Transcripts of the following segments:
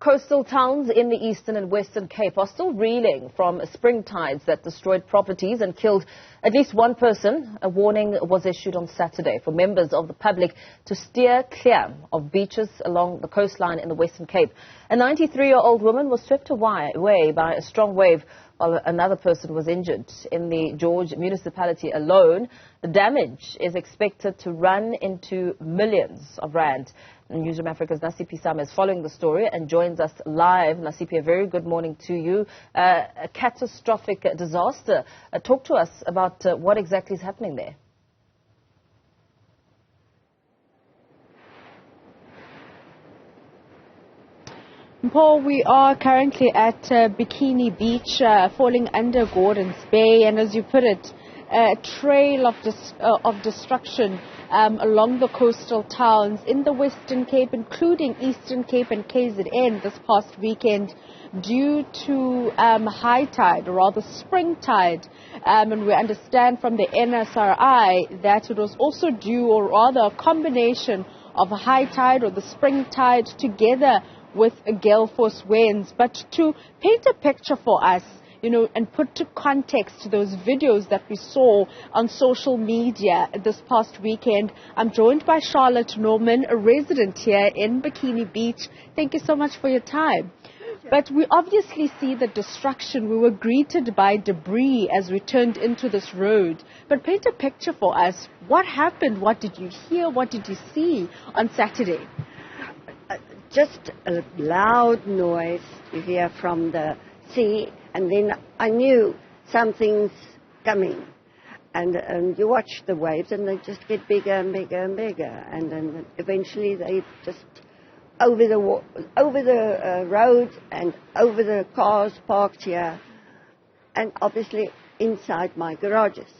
Coastal towns in the Eastern and Western Cape are still reeling from spring tides that destroyed properties and killed at least one person. A warning was issued on Saturday for members of the public to steer clear of beaches along the coastline in the Western Cape. A 93-year-old woman was swept away by a strong wave, while another person was injured. In the George municipality alone, the damage is expected to run into millions of rand. Newzroom Afrika's Nasipi Sama is following the story and joins us live. Nasipi, a very good morning to you. A catastrophic disaster. Talk to us about what exactly is happening there. Paul, we are currently at Bikini Beach, falling under Gordon's Bay, and as you put it, a trail of destruction along the coastal towns in the Western Cape, including Eastern Cape and KZN this past weekend, due to high tide, or rather spring tide. And we understand from the NSRI that it was also due, or rather a combination of a high tide or the spring tide together with gale force winds. But to paint a picture for us, and put to context those videos that we saw on social media this past weekend, I'm joined by Charlotte Norman, a resident here in Bikini Beach. Thank you so much for your time. But we obviously see the destruction. We were greeted by debris as we turned into this road. But paint a picture for us. What happened? What did you hear? What did you see on Saturday? Just a loud noise you hear from the sea, and then I knew something's coming. And you watch the waves, and they just get bigger and bigger and bigger, and then eventually they just over the road and over the cars parked here, and obviously inside my garages.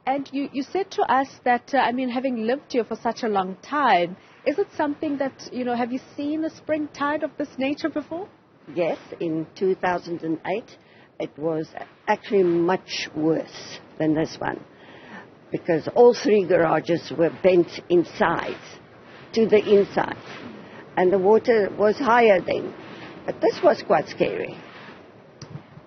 And you said to us that, having lived here for such a long time, is it something that, have you seen a spring tide of this nature before? Yes, in 2008, it was actually much worse than this one, because all three garages were bent inside, to the inside, and the water was higher then. But this was quite scary.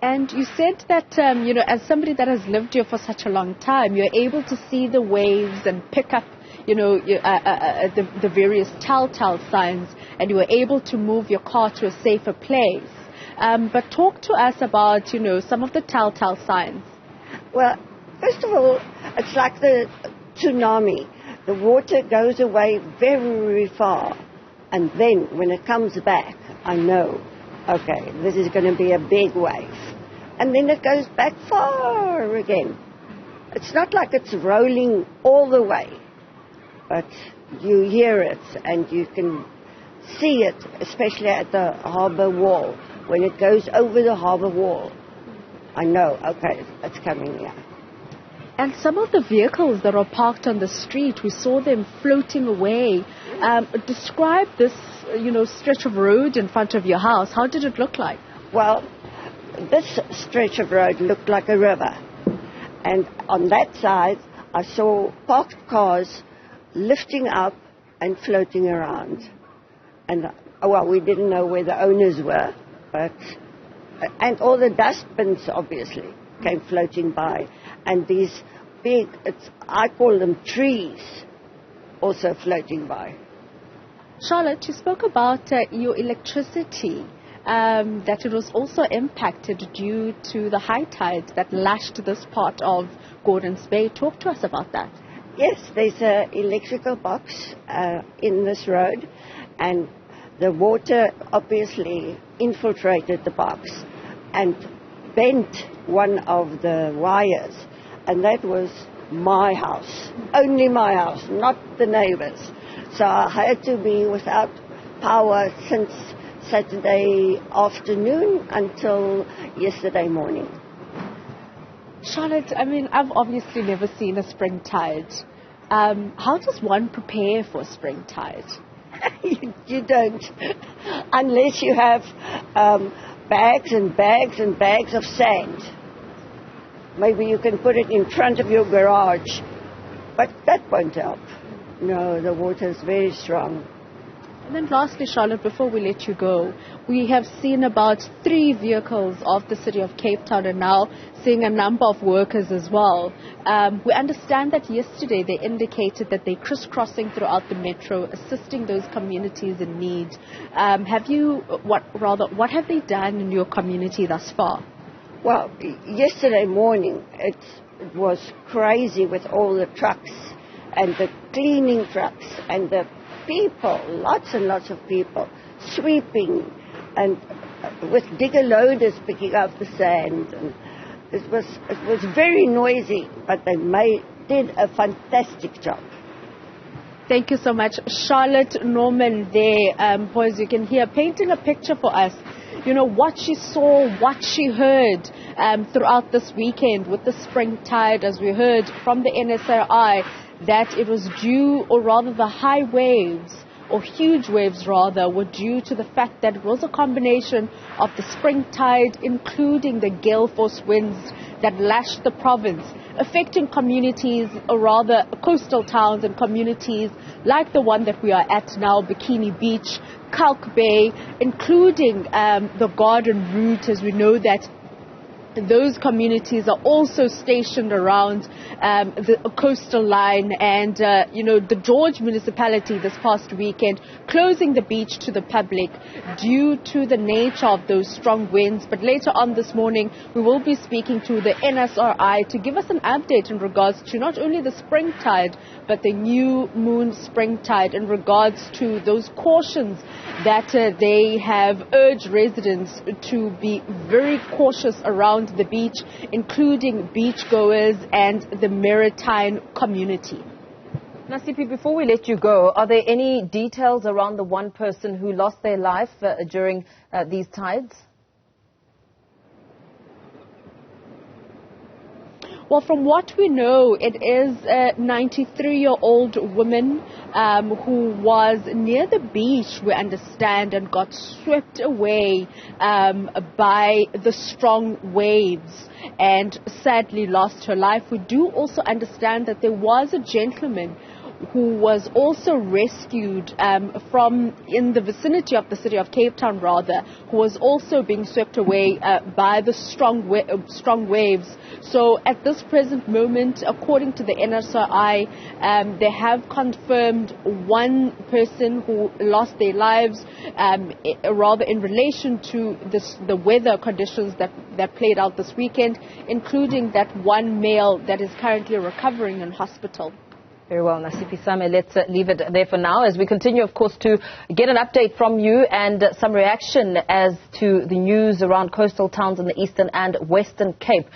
And you said that, as somebody that has lived here for such a long time, you're able to see the waves and pick up, the various telltale signs, and you were able to move your car to a safer place. But talk to us about, some of the telltale signs. Well, first of all, it's like the tsunami. The water goes away very, very far. And then when it comes back, I know, okay, this is going to be a big wave. And then it goes back far again. It's not like it's rolling all the way, but you hear it and you can see it, especially at the harbour wall. When it goes over the harbour wall, I know, okay, it's coming here. And some of the vehicles that are parked on the street, we saw them floating away. Describe this, stretch of road in front of your house. How did it look like? Well, this stretch of road looked like a river. And on that side, I saw parked cars lifting up and floating around. And, we didn't know where the owners were, and all the dustbins, obviously, came floating by. And these big, I call them trees, also floating by. Charlotte, you spoke about your electricity, that it was also impacted due to the high tide that lashed this part of Gordon's Bay. Talk to us about that. Yes, there's an electrical box in this road, and the water obviously infiltrated the box and bent one of the wires, and that was my house, only my house, not the neighbors. So I had to be without power since Saturday afternoon until yesterday morning. Charlotte, I've obviously never seen a spring tide. How does one prepare for spring tide? You don't, unless you have bags and bags and bags of sand. Maybe you can put it in front of your garage, but that won't help. No, the water is very strong. And then lastly, Charlotte, before we let you go, we have seen about 3 vehicles of the city of Cape Town and now seeing a number of workers as well. We understand that yesterday they indicated that they're crisscrossing throughout the metro, assisting those communities in need. What have they done in your community thus far? Well, yesterday morning it was crazy with all the trucks and the cleaning trucks and the people, lots and lots of people, sweeping and with digger loaders picking up the sand. And it was very noisy, but they did a fantastic job. Thank you so much. Charlotte Norman there, as you can hear, painting a picture for us. You know, what she saw, what she heard throughout this weekend with the spring tide, as we heard from the NSRI, that it was due, or rather the high waves, or huge waves rather, were due to the fact that it was a combination of the spring tide, including the gale force winds that lashed the province, affecting communities, or rather coastal towns and communities like the one that we are at now, Bikini Beach, Kalk Bay, including the Garden Route, as we know that those communities are also stationed around the coastal line, and the George municipality this past weekend closing the beach to the public due to the nature of those strong winds. But later on this morning we will be speaking to the NSRI to give us an update in regards to not only the spring tide but the new moon spring tide, in regards to those cautions that they have urged residents to be very cautious around the beach, including beachgoers and the maritime community. Nasipi, before we let you go, are there any details around the one person who lost their life during these tides? Well, from what we know, it is a 93-year-old woman who was near the beach, we understand, and got swept away by the strong waves and sadly lost her life. We do also understand that there was a gentleman who was also rescued from in the vicinity of the city of Cape Town, who was also being swept away by the strong waves. So at this present moment, according to the NSRI, they have confirmed one person who lost their lives, in relation to the weather conditions that played out this weekend, including that one male that is currently recovering in hospital. Very well, Nasipi Same, let's leave it there for now as we continue, of course, to get an update from you and some reaction as to the news around coastal towns in the Eastern and Western Cape.